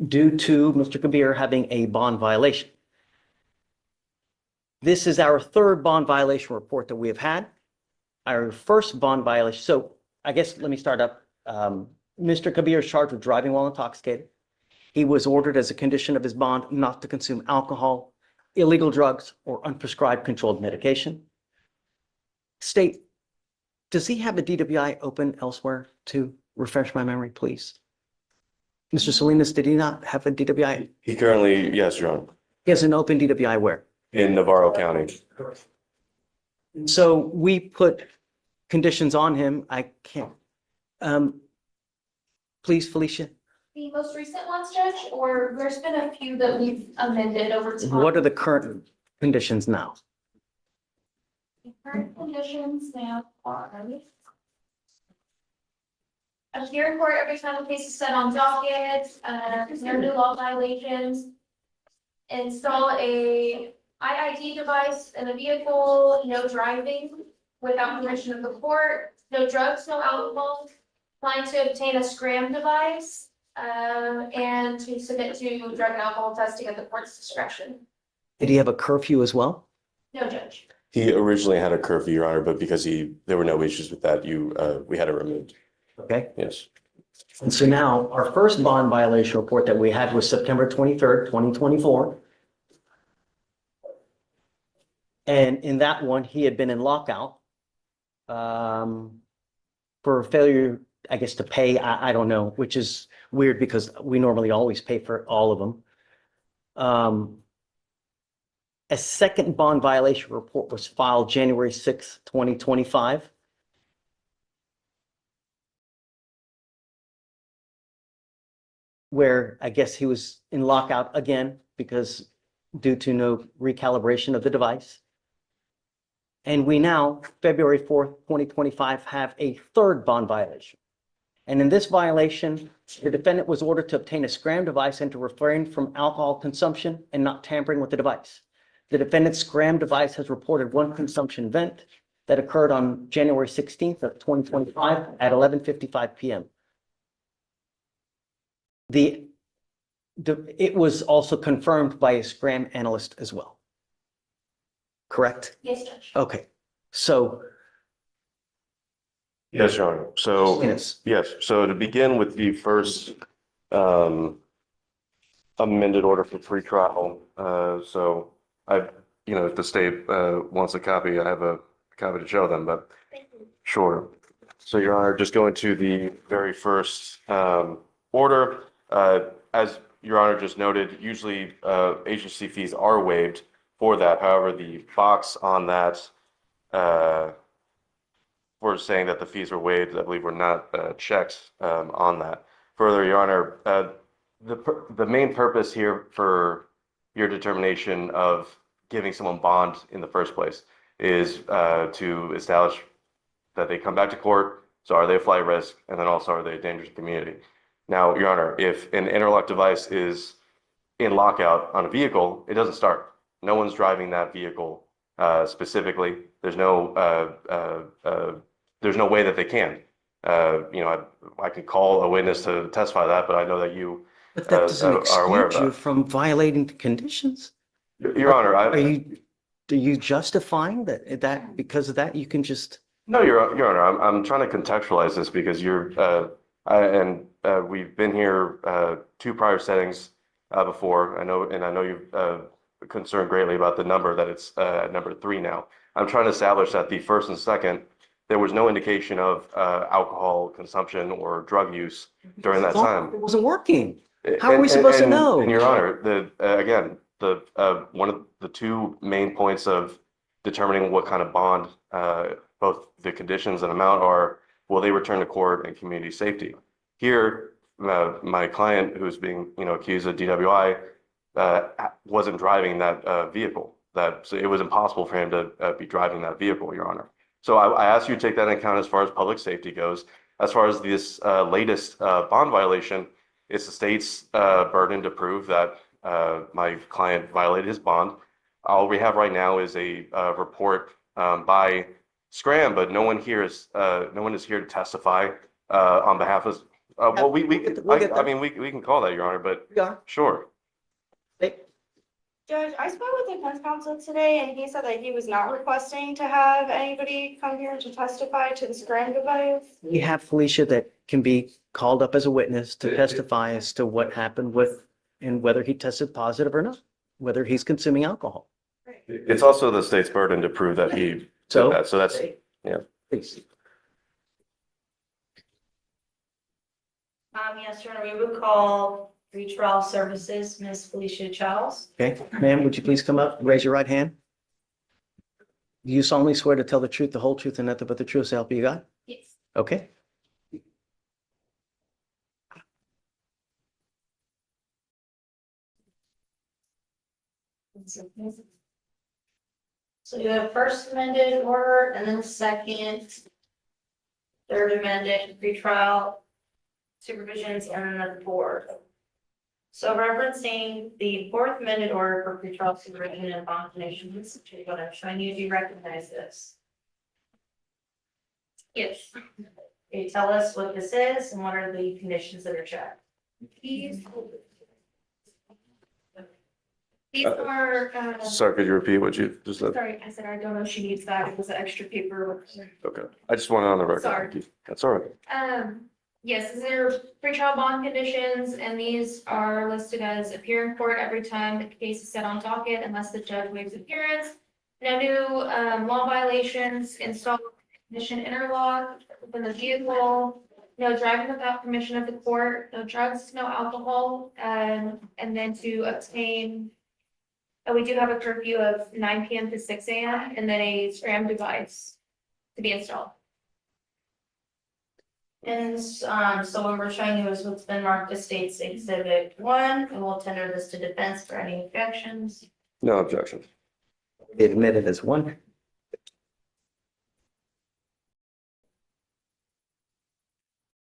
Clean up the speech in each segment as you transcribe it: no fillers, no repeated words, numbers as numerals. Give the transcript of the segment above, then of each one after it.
due to Mr. Kabir having a bond violation. This is our third bond violation report that we have had. Our first bond violation. So I guess let me start up. Mr. Kabir is charged with driving while intoxicated. He was ordered as a condition of his bond not to consume alcohol, illegal drugs, or unprescribed controlled medication. State, does he have a DWI open elsewhere to refresh my memory, please? Mr. Salinas, did he not have a DWI? He currently, yes, Your Honor, He has an open DWI where? in Navarro County. So we put conditions on him. I can't. Please, Felicia, The most recent ones, Judge, or there's been a few that we've amended over time. what are the current conditions now? The current conditions now are a hearing court every time the case is set on docket, no new law violations. Install a IID device in the vehicle, no driving without permission of the court, no drugs, no alcohol. Plan to obtain a scram device, and to submit to drug and alcohol testing at the court's discretion. Did he have a curfew as well? No, Judge. He originally had a curfew, Your Honor, but because there were no issues with that, we had it removed. Okay. Yes. And so now our first bond violation report that we had was September 23rd, 2024. And in that one, he had been in lockout for failure, I guess, to pay. I don't know, which is weird because we normally always pay for all of them. A second bond violation report was filed January 6th, 2025. Where I guess he was in lockout again because due to no recalibration of the device. And we now, February 4th, 2025, have a third bond violation. And in this violation, the defendant was ordered to obtain a scram device and to refrain from alcohol consumption and not tampering with the device. The defendant's scram device has reported one consumption event that occurred on January 16th of 2025 at 11:55 p.m. It was also confirmed by a scram analyst as well. Correct? Yes, Judge. Okay, so. Yes, Your Honor. So, Yes. yes. So to begin with the first amended order for pretrial. So if the state wants a copy, I have a copy to show them, but Thank you. sure. So, Your Honor, just going to the very first order. As Your Honor just noted, usually agency fees are waived for that. However, the box on that for saying that the fees were waived, I believe, were not checked on that. Further, Your Honor, the main purpose here for your determination of giving someone bond in the first place is to establish that they come back to court. So are they a flight risk? And then also, are they a danger to the community? Now, Your Honor, if an interlock device is in lockout on a vehicle, it doesn't start. No one's driving that vehicle specifically. There's no way that they can. I can call a witness to testify that, but I know that you But that doesn't are aware of excuse you that. from violating the conditions. Your Honor, Are you justifying that because of that you can just? No, Your Honor, I'm trying to contextualize this because we've been here two prior settings before. I know you've concerned greatly about the number that it's at number 3 now. I'm trying to establish that the first and second, there was no indication of alcohol consumption or drug use during that time. It wasn't working. How are we supposed to know? And Your Honor, again, one of the two main points of determining what kind of bond, both the conditions and amount are, will they return to court and community safety? Here, my client who's being accused of DWI wasn't driving that vehicle. So it was impossible for him to be driving that vehicle, Your Honor. So I ask you to take that into account as far as public safety goes. As far as this latest bond violation, it's the state's burden to prove that my client violated his bond. All we have right now is a report by Scram, but no one is here to testify on behalf Well, we We'll can, get- we'll get I there. mean, we can call that, Your Honor, but We are. sure. Judge, I spoke with defense counsel today and he said that he was not requesting to have anybody come here to testify to the scram device. We have Felicia that can be called up as a witness to testify as to what happened with, and whether he tested positive or not, whether he's consuming alcohol. It's also the state's burden to prove that he did So. that. So that's, yeah. Please. Yes, Your Honor, we would call pretrial services, Ms. Felicia Charles. Okay, ma'am, would you please come up, raise your right hand? Do you solemnly swear to tell the truth, the whole truth, and nothing but the truth, so help you God? Yes. Okay. So you have first amended order and then second, third amended pretrial supervisions and then the fourth. So referencing the fourth amended order for pretrial supervision and bond conditions, what I'm showing you, do you recognize this? Yes. Can you tell us what this is and what are the conditions that are checked? These are, Sorry, could you repeat what you just said? sorry, I said I don't know if she needs that. It was an extra paper. Okay. I just want it on the record. Sorry. Thank you. That's all right. Yes, these are pretrial bond conditions, and these are listed as appear in court every time the case is set on docket unless the judge waives appearance. No new, law violations, install ignition interlock within the vehicle, no driving without permission of the court, no drugs, no alcohol, and then to obtain. We do have a curfew of 9 PM to 6 AM, and then a scram device to be installed. And so what we're showing you is what's been marked as State's Exhibit 1, and we'll tender this to defense for any objections. No objections. Admitted as one.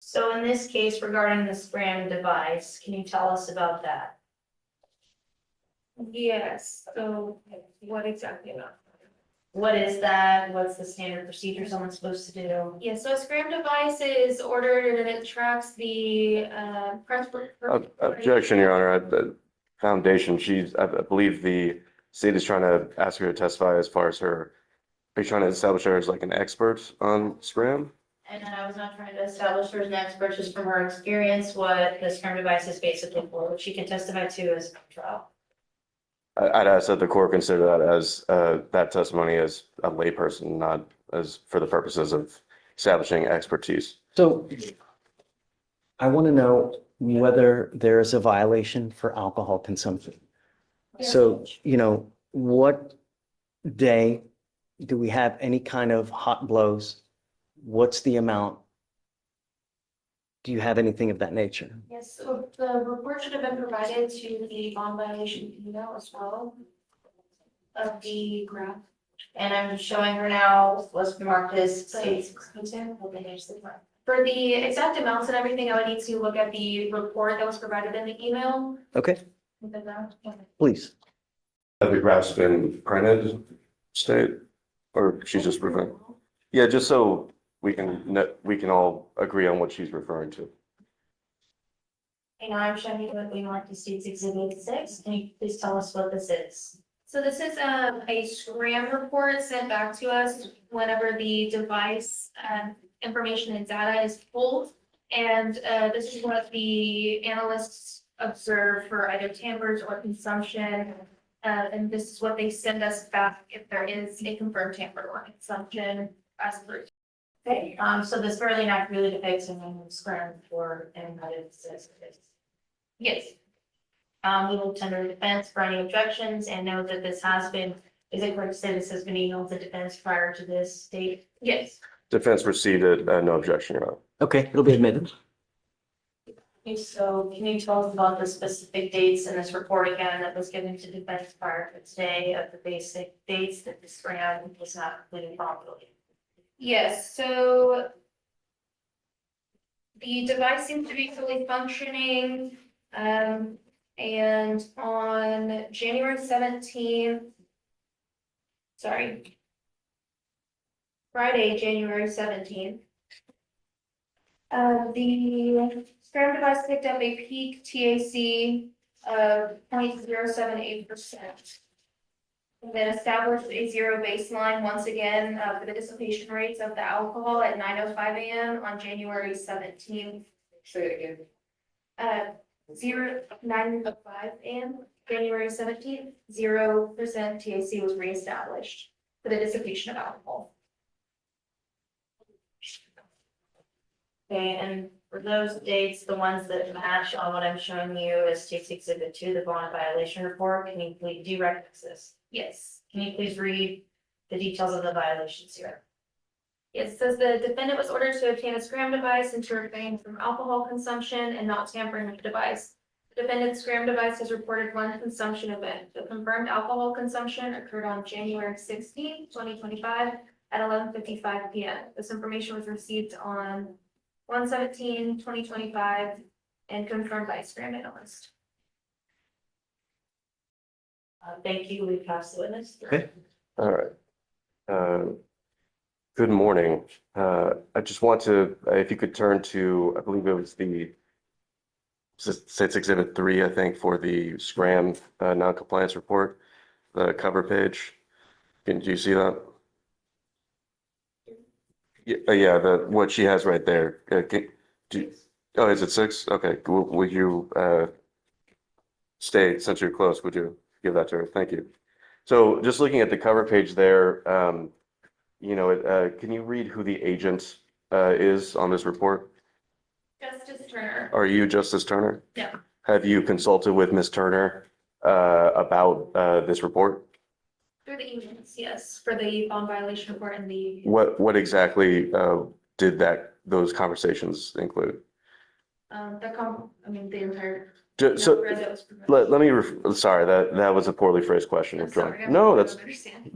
So in this case regarding the scram device, can you tell us about that? Yes, so what exactly about? What is that? What's the standard procedure someone's supposed to do? Yeah, so a scram device is ordered and it tracks the press. Objection, Your Honor. The foundation, I believe the state is trying to ask her to testify as far as are you trying to establish her as like an expert on scram? And I was not trying to establish her as an expert, just from her experience, what the scram device is basically for, which she can testify to as a trial. I'd ask that the court consider that as, that testimony as a layperson, not as for the purposes of establishing expertise. So I want to know whether there is a violation for alcohol consumption. So, what day do we have any kind of hot blows? What's the amount? Do you have anything of that nature? Yes, so the report should have been provided to the bond violation email as well of the graph. And I'm showing her now what's been marked as State's. For the exact amounts and everything, I would need to look at the report that was provided in the email. Okay, please. Have the graphs been printed, state, or she's just referring? Yeah, just so we can all agree on what she's referring to. And I'm showing you what we marked as State's Exhibit 6. Can you please tell us what this is? So this is a scram report sent back to us whenever the device information and data is pulled. And this is what the analysts observe for either tampers or consumption. And this is what they send us back if there is a confirmed tamper or consumption as per. Okay, so this fairly accurately depicts a scram for anybody that says this. Yes, We will tender defense for any objections and note that this has been, is it correct to say this has been emailed to defense prior to this date? yes. Defense received no objection, Your Honor. Okay, it'll be admitted. Okay, so can you tell us about the specific dates in this report again that was given to defense prior to today of the basic dates that the scram was not completed properly? Yes, so the device seems to be fully functioning. And on January 17th, Friday, January 17th, The Scram device picked up a peak TAC of 0.078%. And then established a zero baseline once again for the dissipation rates of the alcohol at 9:05 a.m. on January 17th. Say it again. 9:05 a.m., January 17th, 0% TAC was reestablished for the dissipation of alcohol. Okay, and for those dates, the ones that match on what I'm showing you is State's Exhibit 2, the bond violation report, can you please, do you recognize this? Yes. Can you please read the details of the violations here? It says the defendant was ordered to obtain a Scram device and to refrain from alcohol consumption and not tampering with the device. The defendant's Scram device has reported one consumption event. The confirmed alcohol consumption occurred on January 16, 2025 at 11:55 p.m. This information was received on 1/17/2025 and confirmed by a Scram analyst. Thank you, we pass the witness. Okay. All right. Good morning. I just want to, if you could turn to, I believe it was the State's Exhibit 3, I think, for the Scram non-compliance report, the cover page. Do you see that? Yeah, what she has right there. Oh, is it 6? Okay. Would you stay, since you're close, would you give that to her? Thank you. So just looking at the cover page there, can you read who the agent is on this report? Justice Turner. Are you Justice Turner? No. Have you consulted with Ms. Turner about this report? Through the emails, yes, for the bond violation report and the. What exactly did those conversations include? The entire. So thread that was provided. let me, sorry, that was a poorly phrased question. I'm sorry, I No, don't understand.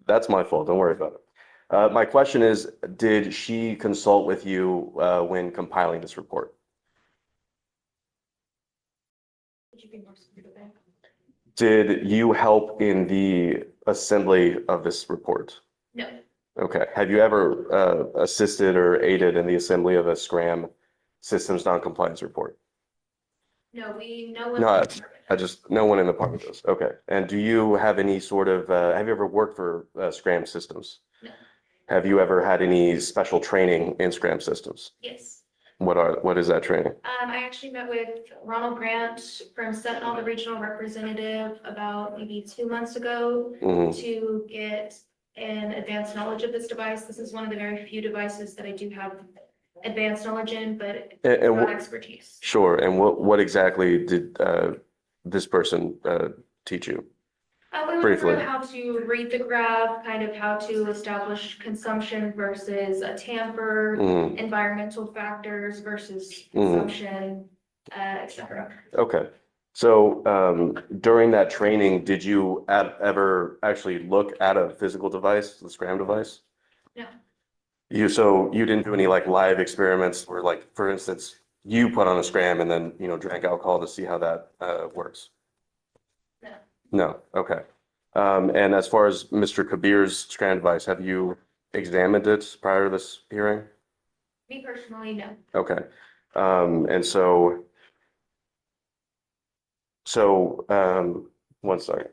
that's my fault. Don't worry about it. My question is, did she consult with you when compiling this report? Would you be more specific? Did you help in the assembly of this report? No, Okay. Have you ever assisted or aided in the assembly of a Scram systems non-compliance report? no, no one. No, no one in the department does. Okay. And do you have any sort of, have you ever worked for Scram systems? No. Have you ever had any special training in Scram systems? Yes. What is that training? I actually met with Ronald Grant from Sentinel, the regional representative, about maybe 2 months ago Mhm. to get an advanced knowledge of this device. This is one of the very few devices that I do have advanced knowledge in, but And not expertise. Sure. And what exactly did this person teach you? We went Briefly. through how to read the graph, kind of how to establish consumption versus a tamper, Mhm. environmental factors versus Mhm. consumption, et cetera. Okay. So during that training, did you ever actually look at a physical device, the Scram device? No. So you didn't do any like live experiments where, like, for instance, you put on a Scram and then, drank alcohol to see how that works? No. No. Okay. And as far as Mr. Kabir's Scram device, have you examined it prior to this hearing? Me personally, no. Okay. And so, one second.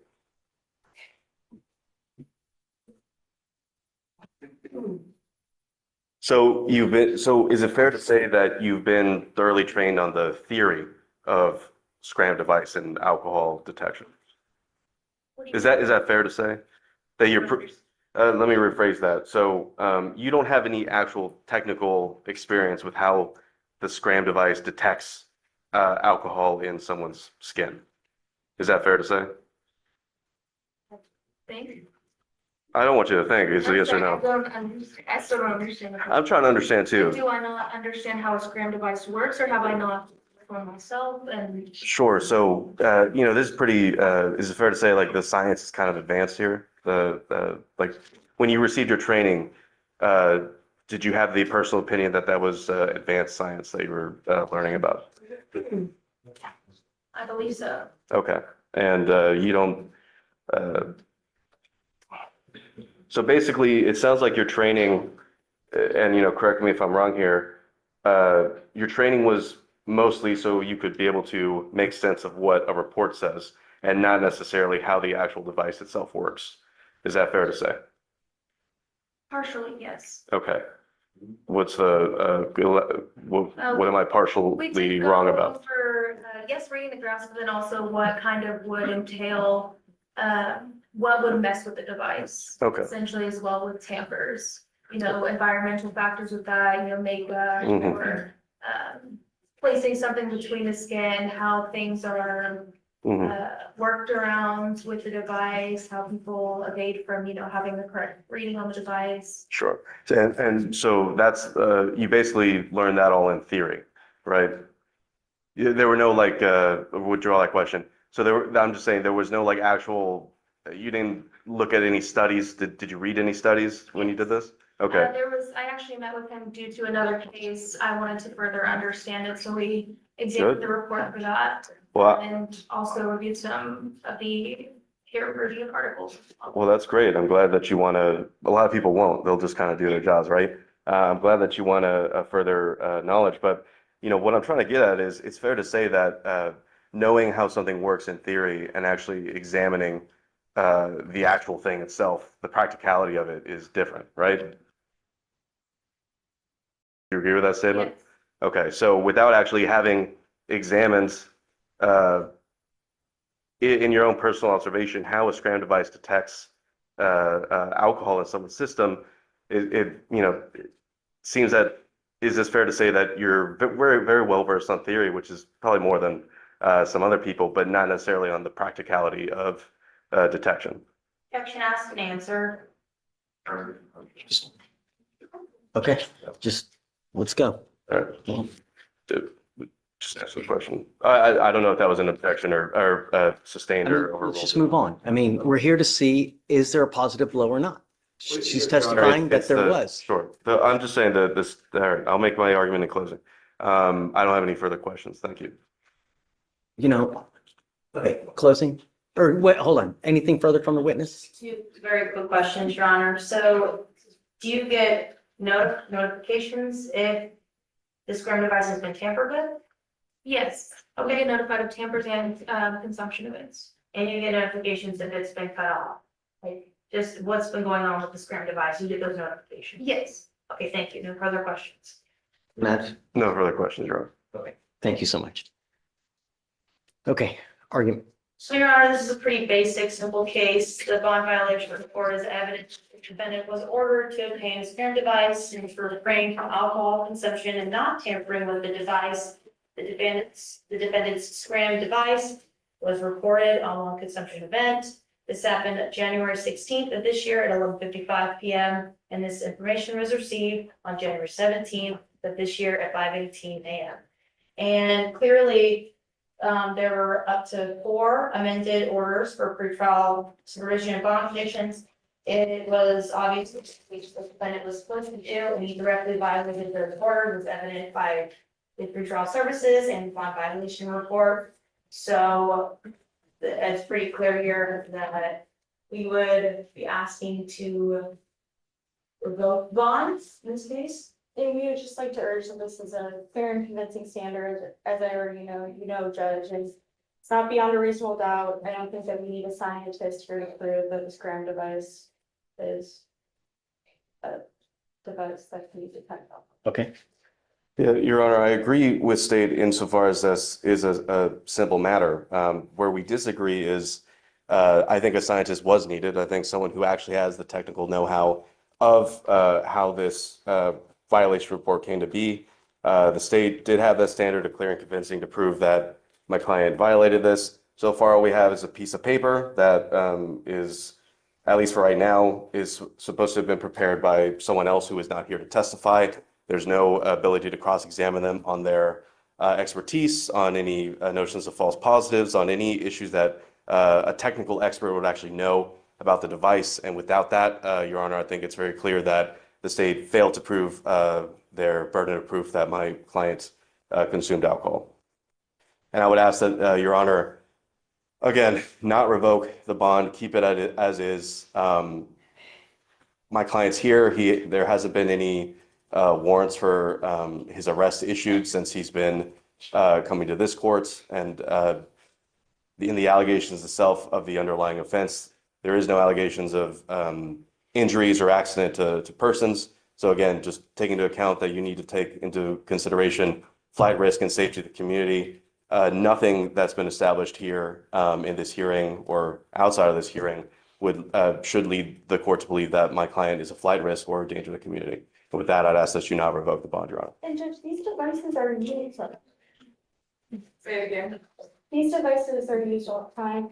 So is it fair to say that you've been thoroughly trained on the theory of Scram device and alcohol detection? What do you Is mean? that fair to say? That let me rephrase that. So, you don't have any actual technical experience with how the Scram device detects alcohol in someone's skin. Is that fair to say? Think? I don't want you to think. It's a yes or I no. I still don't understand. I'm trying to understand too. Do I not understand how a Scram device works, or have I not for myself and? Sure. So, this is pretty, is it fair to say like the science is kind of advanced here? Like when you received your training, did you have the personal opinion that was advanced science that you were learning about? I believe so. Okay. And you don't, so basically it sounds like your training, and correct me if I'm wrong here, your training was mostly so you could be able to make sense of what a report says and not necessarily how the actual device itself works. Is that fair to say? Partially, yes. Okay. What's what am I We partially did wrong go about? over, yes, reading the grounds, but then also what kind of would entail, what would mess with the device. Okay. Essentially as well with tampers, environmental factors with that, makeup Mhm. or, placing something between the skin, how things are Mhm. worked around with the device, how people evade from, having the correct reading on the device. Sure. And so that's, you basically learned that all in theory, right? There were no like, withdraw that question. So I'm just saying there was no like actual, you didn't look at any studies. Did you read any studies when you did this? Okay. I actually met with him due to another case. I wanted to further understand it, so we examined the report for that. Well, And also reviewed some of the peer-reviewed articles. well, that's great. I'm glad that you want to, a lot of people won't. They'll just kind of do their jobs, right? I'm glad that you want a further knowledge, but what I'm trying to get at is it's fair to say that knowing how something works in theory and actually examining the actual thing itself, the practicality of it is different, right? You agree with that statement? Yes. Okay, so without actually having examined uh, in your own personal observation, how a scram device detects alcohol in someone's system, it seems that, is this fair to say that you're very, very well versed on theory, which is probably more than some other people, but not necessarily on the practicality of detection? Objection asked and answered. Okay, just, let's go. All right. Just ask the question. I don't know if that was an objection or sustained I mean, or let's overruled. just move on. I mean, we're here to see, is there a positive blow or not? She's Your Honor, testifying that it's there the- was. Sure. I'm just saying that this, all right, I'll make my argument in closing. I don't have any further questions. Thank you. Okay, closing, or wait, hold on. Anything further from the witness? Two very quick questions, Your Honor. So do you get notifications if the scrum device has been tampered with? Yes, we get notified of tampers and consumption events. And you get notifications if it's been cut off? Like, just what's been going on with the scrum device? You get those notifications? Yes. Okay, thank you. No further questions. Matt, No further questions, Your Honor. thank you so much. Okay, argument. So, Your Honor, this is a pretty basic, simple case. The bond violation report is evidence the defendant was ordered to obtain a scram device and to refrain from alcohol consumption and not tampering with the device. The defendant's scram device was reported on one consumption event. This happened January 16th of this year at 11:55 p.m. And this information was received on January 17th of this year at 5:18 a.m. And clearly, there were up to 4 amended orders for pretrial supervision and bond conditions. It was obvious which the defendant was supposed to do, and he directly violated those orders, was evident by the pretrial services and bond violation report. So it's pretty clear here that we would be asking to revoke bonds in this case. And we would just like to urge that this is a fair and convincing standard, as I already know, Judge, and it's not beyond a reasonable doubt. I don't think that we need a scientist here to prove that the scram device is a device that can be detected. Okay, Yeah, Your Honor, I agree with state insofar as this is a simple matter. Where we disagree is, I think a scientist was needed. I think someone who actually has the technical know-how of how this violation report came to be. The state did have that standard of clear and convincing to prove that my client violated this. So far, all we have is a piece of paper that is, at least for right now, is supposed to have been prepared by someone else who is not here to testify. There's no ability to cross-examine them on their expertise, on any notions of false positives, on any issues that a technical expert would actually know about the device. And without that, Your Honor, I think it's very clear that the state failed to prove their burden of proof that my client consumed alcohol. And I would ask that Your Honor, again, not revoke the bond, keep it as is. My client's here. There hasn't been any warrants for his arrest issued since he's been coming to this court. And in the allegations itself of the underlying offense, there is no allegations of injuries or accident to persons. So again, just take into account that you need to take into consideration flight risk and safety of the community. Nothing that's been established here in this hearing or outside of this hearing should lead the court to believe that my client is a flight risk or a danger to the community. And with that, I'd ask that you not revoke the bond, Your Honor. And Judge, these devices are used. Say it again. These devices are used all the time.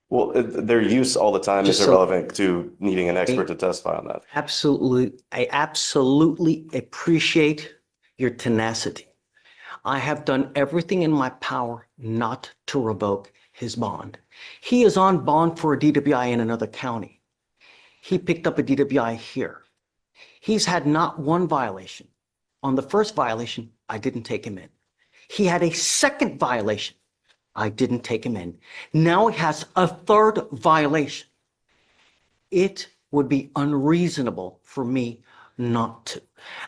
Well, their use all the time is Just so- irrelevant to needing an expert to testify on that. Absolutely. I absolutely appreciate your tenacity. I have done everything in my power not to revoke his bond. He is on bond for a DWI in another county. He picked up a DWI here. He's had not one violation. On the first violation, I didn't take him in. He had a second violation. I didn't take him in. Now he has a third violation. It would be unreasonable for me not to.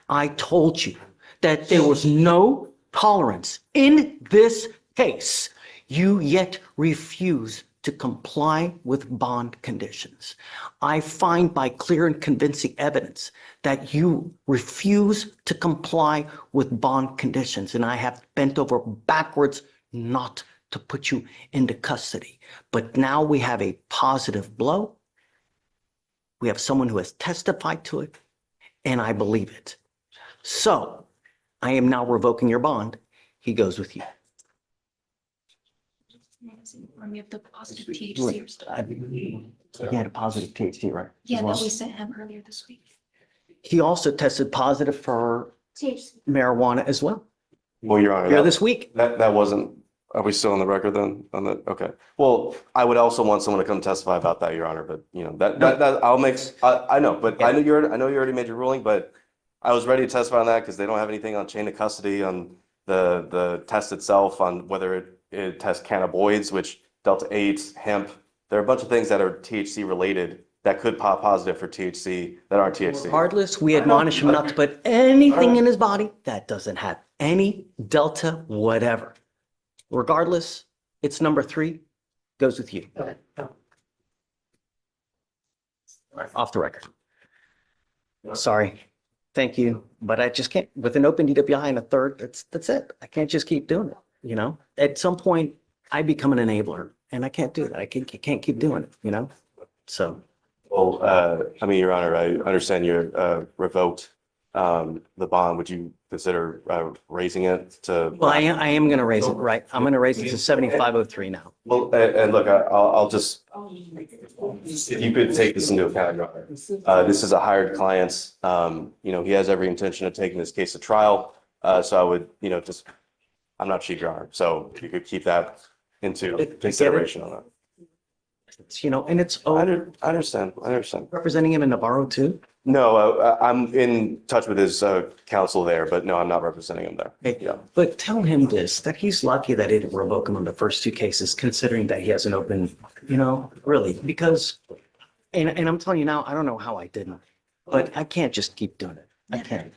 I told you that there was no tolerance in this case. You yet refuse to comply with bond conditions. I find by clear and convincing evidence that you refuse to comply with bond conditions, and I have bent over backwards not to put you into custody. But now we have a positive blow. We have someone who has testified to it, and I believe it. So I am now revoking your bond. He goes with you. We have the positive THC. He had a positive THC, right? Yeah, As well? that we sent him earlier this week. He also tested positive for THC. marijuana as well. Well, Your Honor, Here this week. that wasn't, are we still on the record then on that? Okay. Well, I would also want someone to come testify about that, Your Honor, but you know, that I'll make, I know, but I know you already made your ruling, but I was ready to testify on that because they don't have anything on chain of custody on the test itself on whether it tests cannabinoids, which Delta 8, hemp. There are a bunch of things that are THC related that could pop positive for THC that aren't THC. Regardless, we admonish him not to put anything in his body that doesn't have any delta whatever. Regardless, it's number 3, goes with you. Off the record. Sorry. Thank you. But I just can't, with an open DWI and a third, that's it. I can't just keep doing it, you know? At some point, I become an enabler and I can't do that. I can't keep doing it, you know? So. Well, I mean, Your Honor, I understand you revoked the bond. Would you consider raising it to? Well, I am going to raise it, right? I'm going to raise it to 7503 now. Well, and look, I'll just, if you could take this into account, Your Honor. This is a hired client. You know, he has every intention of taking this case to trial. So I would, you know, just, I'm not cheap, Your Honor. So if you could keep that into consideration on that. It's, you know, and it's I understand. representing him in Navarro too. No, I'm in touch with his counsel there, but no, I'm not representing him there. Okay. Yeah. But tell him this, that he's lucky that he didn't revoke him on the first 2 cases, considering that he has an open, you know, really, because, and I'm telling you now, I don't know how I didn't, but I can't just keep doing it. I can't.